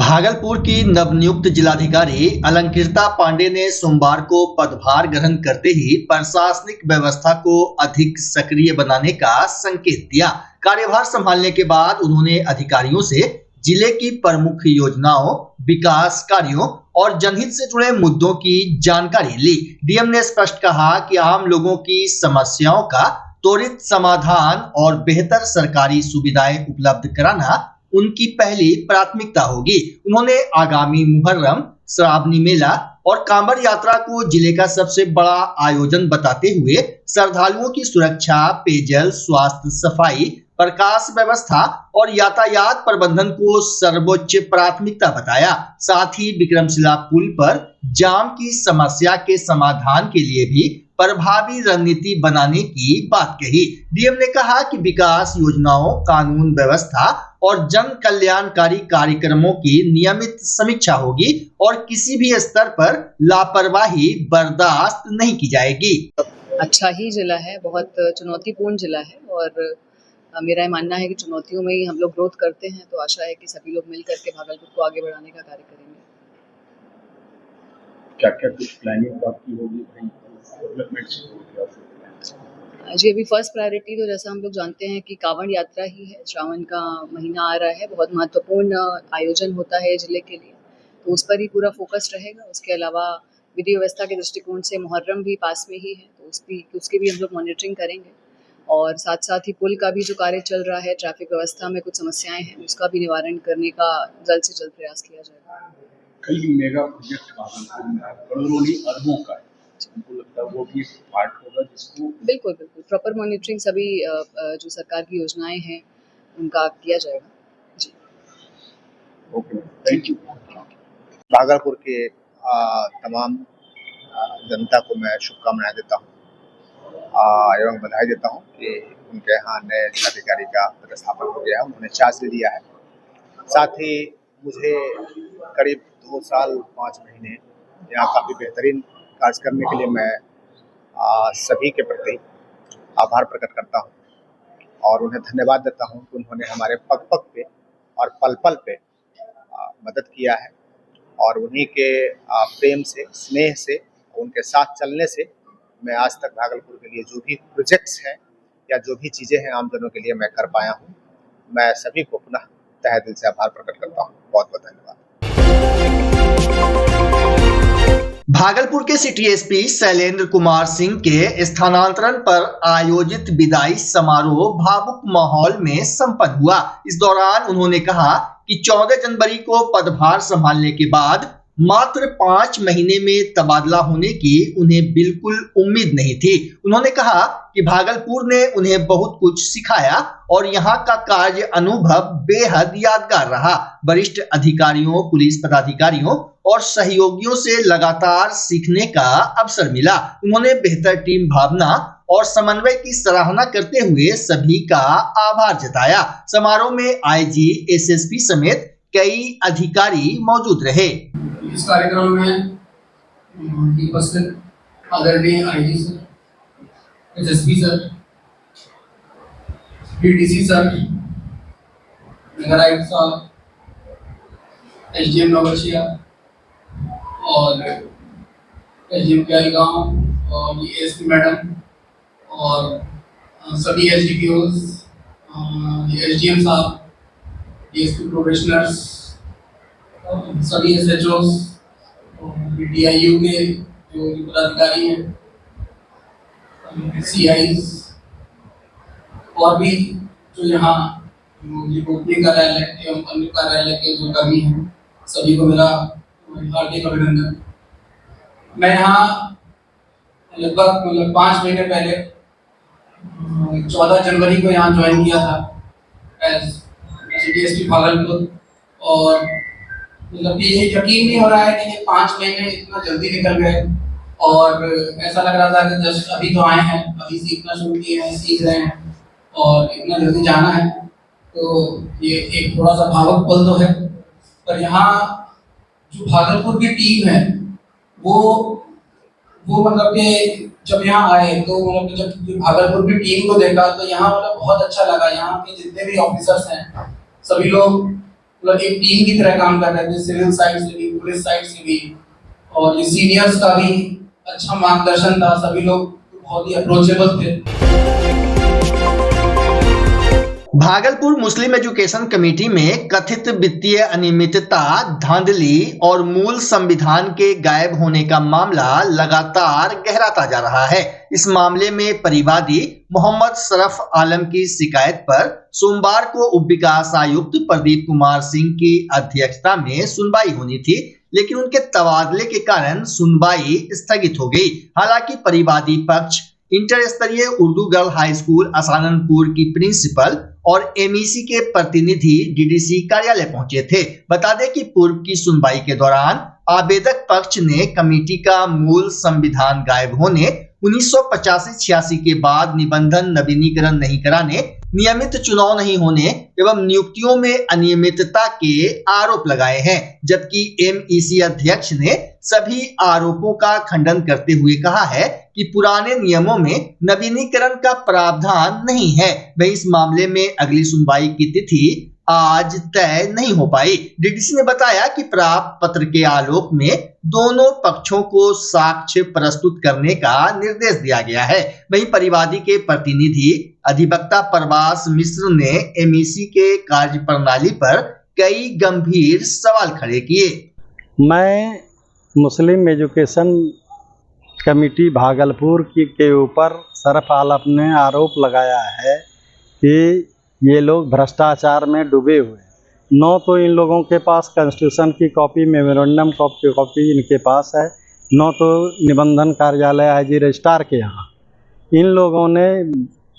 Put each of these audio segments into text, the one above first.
भागलपुर की नवनियुक्त जिलाधिकारी अलंकृता पांडे ने सोमवार को पदभार ग्रहण करते ही प्रशासनिक व्यवस्था को अधिक सक्रिय बनाने का संकेत दिया। कार्यभार संभालने के बाद उन्होंने अधिकारियों से जिले की प्रमुख योजनाओं, विकास कार्यों और जनहित से जुड़े मुद्दों की जानकारी ली। डीएम ने स्पष्ट कहा कि आम लोगों की समस्याओं का त्वरित समाधान और बेहतर सरकारी सुविधाएं उपलब्ध कराना उनकी पहली प्राथमिकता होगी। उन्होंने आगामी मुहर्रम, श्रावणी मेला और कांवड़ यात्रा को जिले का सबसे बड़ा आयोजन बताते हुए श्रद्धालुओं की सुरक्षा, पेयजल, स्वास्थ्य, सफाई, प्रकाश व्यवस्था और यातायात प्रबंधन को सर्वोच्च प्राथमिकता बताया। साथ ही विक्रमशिला पुल पर जाम की समस्या के समाधान के लिए भी प्रभावी रणनीति बनाने की बात कही। डीएम ने कहा कि विकास योजनाओं, कानून व्यवस्था और जन कल्याणकारी कार्यक्रमों की नियमित समीक्षा होगी और किसी भी स्तर पर लापरवाही बर्दाश्त नहीं की जाएगी। अच्छा ही जिला है, बहुत चुनौतीपूर्ण जिला है और मेरा मानना है कि चुनौतियों में ही हम लोग ग्रोथ करते हैं, तो आशा है कि सभी लोग मिल करके भागलपुर को आगे बढ़ाने का कार्य करेंगे। क्या क्या कुछ प्लानिंग आपकी होगी डेवलपमेंट से होगी? जी, अभी फर्स्ट प्रायोरिटी तो जैसा हम लोग जानते हैं कि कांवड़ यात्रा ही है। श्रावण का महीना आ रहा है, बहुत महत्वपूर्ण आयोजन होता है जिले के लिए, तो उस पर ही पूरा फोकस रहेगा। उसके अलावा विधि व्यवस्था के दृष्टिकोण से मुहर्रम भी पास में ही है, तो उसकी भी हम लोग मॉनिटरिंग करेंगे और साथ साथ ही पुल का भी जो कार्य चल रहा है, ट्रैफिक व्यवस्था में कुछ समस्याएं हैं, उसका भी निवारण करने का जल्द से जल्द प्रयास किया जाएगा। कई मेगा प्रोजेक्ट भागलपुर में करोड़ों अरबों का है, हमको लगता है वो भी पार्ट होगा जिसको बिल्कुल प्रॉपर मॉनिटरिंग सभी जो सरकार की योजनाएं हैं उनका किया जाएगा। जी, ओके, थैंक यू। भागलपुर के तमाम जनता को मैं शुभकामनाएं देता हूं एवं बधाई देता हूं कि उनके यहाँ नए जिलाधिकारी का पदस्थापन हो गया है, उन्होंने चार्ज ले लिया है। साथ ही मुझे करीब 2 साल 5 महीने यहाँ काफ़ी बेहतरीन कार्य करने के लिए मैं सभी के प्रति आभार प्रकट करता हूँ और उन्हें धन्यवाद देता हूँ कि उन्होंने हमारे पग पग पे और पल पल पे मदद किया है और उन्हीं के प्रेम से, स्नेह से, उनके साथ चलने से मैं आज तक भागलपुर के लिए जो भी प्रोजेक्ट्स हैं या जो भी चीज़ें हैं आम जनों के लिए मैं कर पाया हूँ। मैं सभी को पुनः तहे दिल से आभार प्रकट करता हूँ। बहुत बहुत धन्यवाद। भागलपुर के सिटी एसपी शैलेंद्र कुमार सिंह के स्थानांतरण पर आयोजित विदाई समारोह भावुक माहौल में संपन्न हुआ। इस दौरान उन्होंने कहा कि 14 जनवरी को पदभार संभालने के बाद मात्र 5 महीने में तबादला होने की उन्हें बिल्कुल उम्मीद नहीं थी। उन्होंने कहा कि भागलपुर ने उन्हें बहुत कुछ सिखाया और यहाँ का कार्य अनुभव बेहद यादगार रहा। वरिष्ठ अधिकारियों, पुलिस पदाधिकारियों और सहयोगियों से लगातार सीखने का अवसर मिला। उन्होंने बेहतर टीम भावना और समन्वय की सराहना करते हुए सभी का आभार जताया। समारोह में आईजी, एसएसपी समेत कई अधिकारी मौजूद रहे। इस कार्यक्रम में उपस्थित आदरणीय IG sir, SSP sir, DDC sir, नगर आयुक्त साहब, एसडीएम नवरशिया और एसडीएम प्यारीगांव और एसपी मैडम और सभी एसडीपीओज, एसडीएम साहब, डीएसपी प्रोफेशनल्स, सभी एसएचओस, डीआईयू के जो पदाधिकारी हैं, सीआईज और भी जो यहाँ ओपनिंग कार्यालय एवं अन्य कार्यालय के जो कर्मी हैं, सभी को मेरा हार्दिक अभिनंदन। मैं यहाँ लगभग 5 महीने पहले 14 जनवरी को यहाँ ज्वाइन किया था एज सिटी भागलपुर और मतलब ये यकीन नहीं हो रहा है कि ये 5 महीने इतना जल्दी निकल गए और ऐसा लग रहा था कि जस्ट अभी तो आए हैं, अभी सीखना शुरू किए हैं, सीख रहे हैं और इतना जल्दी जाना है, तो ये एक थोड़ा सा भावुक पल तो है। पर यहाँ जो भागलपुर की टीम है वो मतलब कि जब यहाँ आए तो मतलब जब भागलपुर की टीम को देखा तो यहाँ मतलब बहुत अच्छा लगा। यहाँ के जितने भी ऑफिसर्स हैं सभी लोग मतलब एक टीम की तरह काम कर रहे थे, सिविल साइड से भी, पुलिस साइड से भी, और सीनियर्स का भी अच्छा मार्गदर्शन था। सभी लोग बहुत ही अप्रोचेबल थे। भागलपुर मुस्लिम एजुकेशन कमेटी में कथित वित्तीय अनियमितता, धांधली और मूल संविधान के गायब होने का मामला लगातार गहराता जा रहा है। इस मामले में परिवादी मोहम्मद शरफ आलम की शिकायत पर सोमवार को उप विकास आयुक्त प्रदीप कुमार सिंह की अध्यक्षता में सुनवाई होनी थी, लेकिन उनके तबादले के कारण सुनवाई स्थगित हो गई। हालांकि परिवादी पक्ष इंटर स्तरीय उर्दू गर्ल हाई स्कूल असाननपुर की प्रिंसिपल और एमईसी के प्रतिनिधि डीडीसी कार्यालय पहुंचे थे। बता दें कि पूर्व की सुनवाई के दौरान आवेदक पक्ष ने कमेटी का मूल संविधान गायब होने, 1985-86 के बाद निबंधन नवीनीकरण नहीं कराने, नियमित चुनाव नहीं होने एवं नियुक्तियों में अनियमितता के आरोप लगाए हैं। जबकि एमईसी अध्यक्ष ने सभी आरोपों का खंडन करते हुए कहा है कि पुराने नियमों में नवीनीकरण का प्रावधान नहीं है। वहीं इस मामले में अगली सुनवाई की तिथि आज तय नहीं हो पाई। डीडीसी ने बताया कि प्राप्त पत्र के आलोक में दोनों पक्षों को साक्ष्य प्रस्तुत करने का निर्देश दिया गया है। वहीं परिवादी के प्रतिनिधि अधिवक्ता परवास मिश्र ने एमईसी के कार्य प्रणाली पर कई गंभीर सवाल खड़े किए। मैं मुस्लिम एजुकेशन कमेटी भागलपुर के ऊपर शरफ आलम ने आरोप लगाया है कि ये लोग भ्रष्टाचार में डूबे हुए। न तो इन लोगों के पास कॉन्स्टिट्यूशन की कॉपी, मेमोरेंडम की कॉपी इनके पास है, न तो निबंधन कार्यालय आईजी रजिस्ट्रार के यहाँ। इन लोगों ने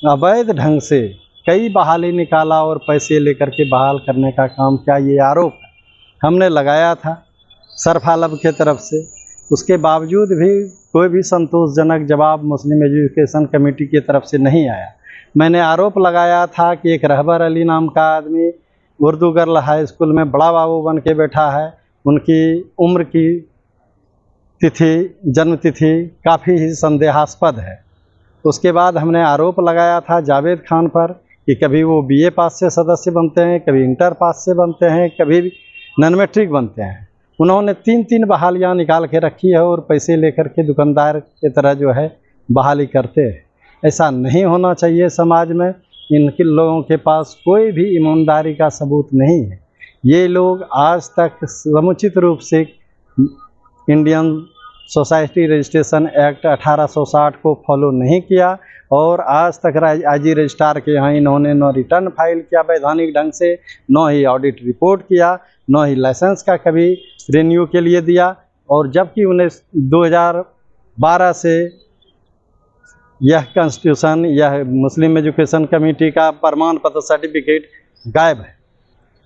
अवैध ढंग से कई बहाली निकाला और पैसे लेकर के बहाल करने का काम किया, ये आरोप हमने लगाया था शरफ आलम के तरफ से। उसके बावजूद भी कोई भी संतोषजनक जवाब मुस्लिम एजुकेशन कमेटी की तरफ से नहीं आया। मैंने आरोप लगाया था कि एक रहबर अली नाम का आदमी उर्दू गर्ल हाई स्कूल में बड़ा बाबू बन के बैठा है। उनकी उम्र की तिथि, जन्म तिथि काफ़ी ही संदेहास्पद है। उसके बाद हमने आरोप लगाया था जावेद खान पर कि कभी वो बीए पास से सदस्य बनते हैं, कभी इंटर पास से बनते हैं, कभी नॉन मैट्रिक बनते हैं। उन्होंने 3-3 बहालियाँ निकाल के रखी है और पैसे लेकर के दुकानदार की तरह जो है बहाली करते हैं। ऐसा नहीं होना चाहिए समाज में। इनके लोगों के पास कोई भी ईमानदारी का सबूत नहीं है। ये लोग आज तक समुचित रूप से इंडियन सोसाइटी रजिस्ट्रेशन एक्ट 1860 को फॉलो नहीं किया और आज तक आईजी रजिस्ट्रार के यहाँ इन्होंने न रिटर्न फाइल किया वैधानिक ढंग से, न ही ऑडिट रिपोर्ट किया, न ही लाइसेंस का कभी रिन्यू के लिए दिया। और जबकि उन्हें 2012 से यह कॉन्स्टिट्यूशन, यह मुस्लिम एजुकेशन कमेटी का प्रमाण पत्र सर्टिफिकेट गायब है,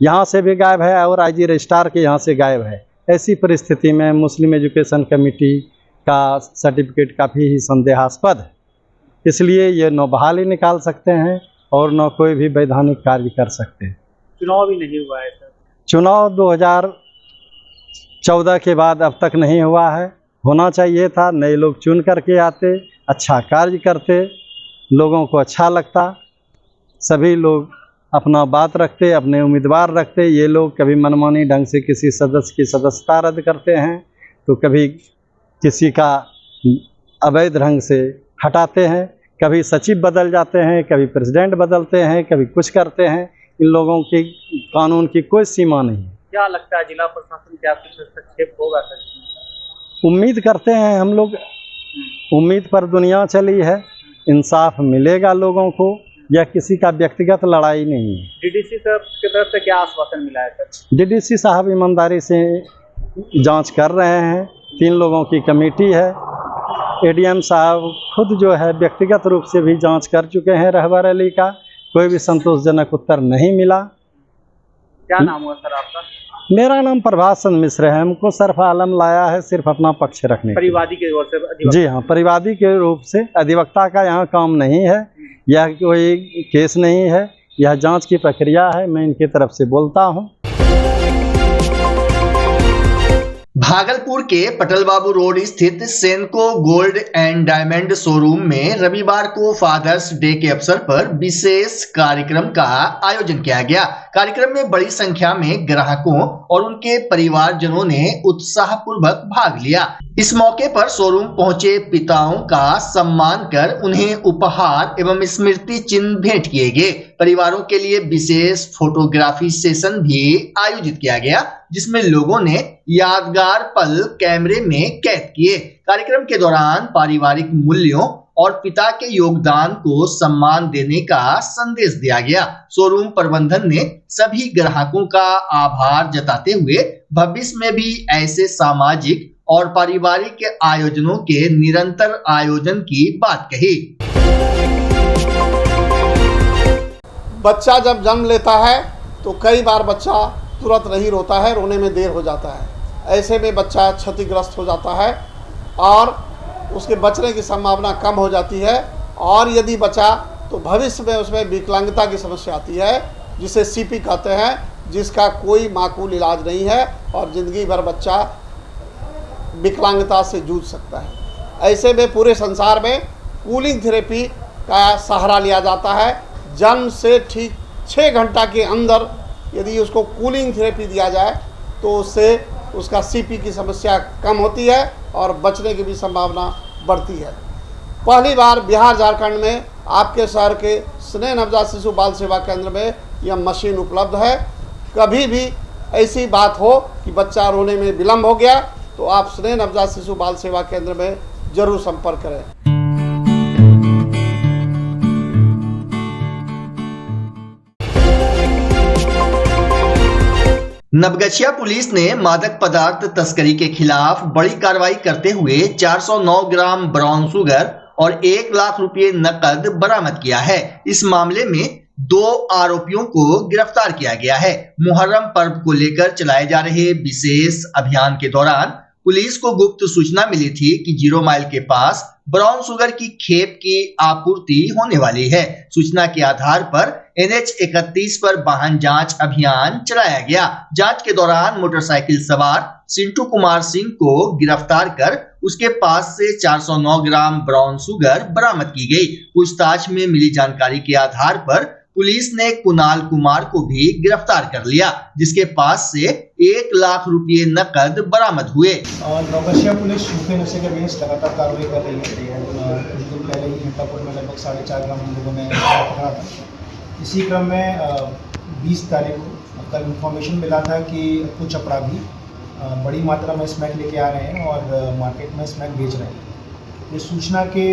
यहाँ से भी गायब है और आईजी रजिस्ट्रार के यहाँ से गायब है। ऐसी परिस्थिति में मुस्लिम एजुकेशन कमेटी का सर्टिफिकेट काफ़ी ही संदेहास्पद है। इसलिए ये न बहाली निकाल सकते हैं और न कोई भी वैधानिक कार्य कर सकते हैं। चुनाव भी नहीं हुआ है सर। चुनाव 2014 के बाद अब तक नहीं हुआ है। होना चाहिए था, नए लोग चुन करके आते, अच्छा कार्य करते, लोगों को अच्छा लगता, सभी लोग अपना बात रखते, अपने उम्मीदवार रखते। ये लोग कभी मनमानी ढंग से किसी सदस्य की सदस्यता रद्द करते हैं, तो कभी किसी का अवैध ढंग से हटाते हैं, कभी सचिव बदल जाते हैं, कभी प्रेसिडेंट बदलते हैं, कभी कुछ करते हैं। इन लोगों की कानून की कोई सीमा नहीं है। क्या लगता है जिला प्रशासन क्या कुछ हस्तक्षेप होगा सर? उम्मीद करते हैं हम लोग, उम्मीद पर दुनिया चली है, इंसाफ मिलेगा लोगों को। यह किसी का व्यक्तिगत लड़ाई नहीं है। डीडीसी साहब की तरफ से क्या आश्वासन मिला है सर? डीडीसी साहब ईमानदारी से जांच कर रहे हैं। 3 लोगों की कमेटी है। एडीएम साहब खुद जो है व्यक्तिगत रूप से भी जांच कर चुके हैं रहबर अली का, कोई भी संतोषजनक उत्तर नहीं मिला। क्या नाम हुआ सर आपका? मेरा नाम प्रभास चंद्र मिश्र है। हमको शरफ आलम लाया है सिर्फ अपना पक्ष रखने के लिए। परिवादी की ओर से? जी हाँ, परिवादी के रूप से। अधिवक्ता का यहाँ काम नहीं है, यह कोई केस नहीं है, यह जांच की प्रक्रिया है। मैं इनकी तरफ से बोलता हूँ। भागलपुर के पटल बाबू रोड स्थित सेनको गोल्ड एंड डायमंड शोरूम में रविवार को फादर्स डे के अवसर पर विशेष कार्यक्रम का आयोजन किया गया। कार्यक्रम में बड़ी संख्या में ग्राहकों और उनके परिवारजनों ने उत्साहपूर्वक भाग लिया। इस मौके पर शोरूम पहुंचे पिताओं का सम्मान कर उन्हें उपहार एवं स्मृति चिन्ह भेंट किए गए। परिवारों के लिए विशेष फोटोग्राफी सेशन भी आयोजित किया गया, जिसमें लोगों ने यादगार पल कैमरे में कैद किए। कार्यक्रम के दौरान पारिवारिक मूल्यों और पिता के योगदान को सम्मान देने का संदेश दिया गया। शोरूम प्रबंधन ने सभी ग्राहकों का आभार जताते हुए भविष्य में भी ऐसे सामाजिक और पारिवारिक आयोजनों के निरंतर आयोजन की बात कही। बच्चा जब जन्म लेता है तो कई बार बच्चा तुरंत नहीं रोता है, रोने में देर हो जाता है। ऐसे में बच्चा क्षतिग्रस्त हो जाता है और उसके बचने की संभावना कम हो जाती है, और यदि बचा तो भविष्य में उसमें विकलांगता की समस्या आती है, जिसे सीपी कहते हैं, जिसका कोई माकूल इलाज नहीं है और ज़िंदगी भर बच्चा विकलांगता से जूझ सकता है। ऐसे में पूरे संसार में कूलिंग थेरेपी का सहारा लिया जाता है। जन्म से ठीक 6 घंटा के अंदर यदि उसको कूलिंग थेरेपी दिया जाए तो उससे उसका सीपी की समस्या कम होती है और बचने की भी संभावना बढ़ती है। पहली बार बिहार झारखंड में आपके शहर के स्नेह नवजात शिशु बाल सेवा केंद्र में यह मशीन उपलब्ध है। कभी भी ऐसी बात हो कि बच्चा रोने में विलम्ब हो गया तो आप स्नेह नवजात शिशु बाल सेवा केंद्र में जरूर संपर्क करें। नवगछिया पुलिस ने मादक पदार्थ तस्करी के खिलाफ बड़ी कार्रवाई करते हुए 409 ग्राम ब्राउन शुगर और 1 लाख रुपए नकद बरामद किया है। इस मामले में 2 आरोपियों को गिरफ्तार किया गया है। मुहर्रम पर्व को लेकर चलाए जा रहे विशेष अभियान के दौरान पुलिस को गुप्त सूचना मिली थी कि 0 माइल के पास ब्राउन शुगर की खेप की आपूर्ति होने वाली है। सूचना के आधार पर NH 31 पर वाहन जांच अभियान चलाया गया। जांच के दौरान मोटरसाइकिल सवार सिंटू कुमार सिंह को गिरफ्तार कर उसके पास से 409 ग्राम ब्राउन शुगर बरामद की गई। पूछताछ में मिली जानकारी के आधार पर पुलिस ने कुणाल कुमार को भी गिरफ्तार कर लिया, जिसके पास से 1 लाख रुपए नकद बरामद हुए। नवगछिया पुलिस छुपे नशे के अगेंस्ट लगातार कार्रवाई कर रही है। कुछ दिन पहले ही घंटापुर में लगभग 4.5 ग्राम हम लोगों ने पकड़ा था। इसी क्रम में 20 तारीख को कल इन्फॉर्मेशन मिला था कि कुछ अपराधी बड़ी मात्रा में स्मैक लेके आ रहे हैं और मार्केट में स्मैक बेच रहे हैं। इस सूचना के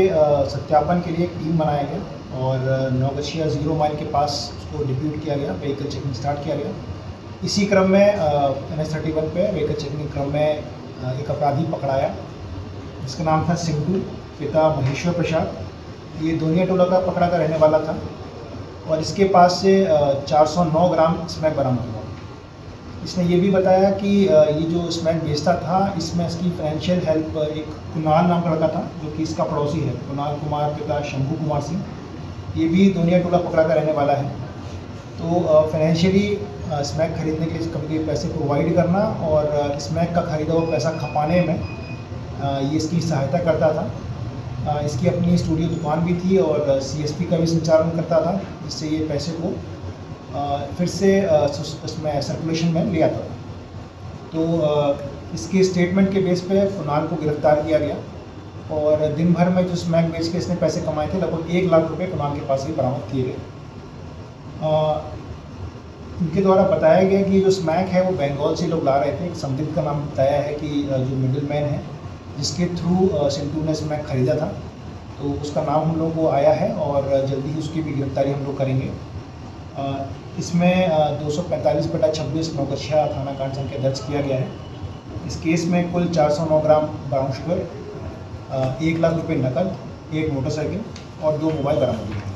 सत्यापन के लिए एक टीम बनाया गया और नवगछिया 0 माइल के पास उसको डिप्यूट किया गया, व्हीकल चेकिंग स्टार्ट किया गया। इसी क्रम में NH 31 पे व्हीकल चेकिंग क्रम में एक अपराधी पकड़ाया, जिसका नाम था सिंटू, पिता महेश्वर प्रसाद। ये दोनिया टोला का पकड़ा का रहने वाला था और इसके पास से 409 ग्राम स्मैक बरामद हुआ। इसने ये भी बताया कि ये जो स्मैक बेचता था इसमें इसकी फाइनेंशियल हेल्प एक कुणाल नाम का लड़का था, जो कि इसका पड़ोसी है, कुणाल कुमार पिता शंभू कुमार सिंह। ये भी दोनिया टोला पकड़ा का रहने वाला है। तो फाइनेंशियली स्मैक खरीदने के लिए कभी पैसे प्रोवाइड करना और स्मैक का खरीदा हुआ पैसा खपाने में ये इसकी सहायता करता था। इसकी अपनी स्टूडियो दुकान भी थी और CSP का भी संचालन करता था, जिससे ये पैसे को फिर से उसमें सर्कुलेशन में ले आता था। तो इसके स्टेटमेंट के बेस पे कुणाल को गिरफ्तार किया गया और दिन भर में जो स्मैक बेच के इसने पैसे कमाए थे लगभग 1 लाख रुपए कुणाल के पास ही बरामद किए गए। इनके द्वारा बताया गया कि जो स्मैक है वो बंगाल से लोग ला रहे थे। एक संदिग्ध का नाम बताया है कि जो मिडिल मैन है जिसके थ्रू सिंटू ने स्मैक खरीदा था, तो उसका नाम हम लोग को आया है और जल्दी ही उसकी भी गिरफ्तारी हम लोग करेंगे। इसमें 245/26 नवगछिया थाना कांड संख्या दर्ज किया गया है। इस केस में कुल 409 ग्राम ब्राउन शुगर, 1 लाख रुपए नकद, 1 मोटरसाइकिल और 2 मोबाइल बरामद हुए हैं।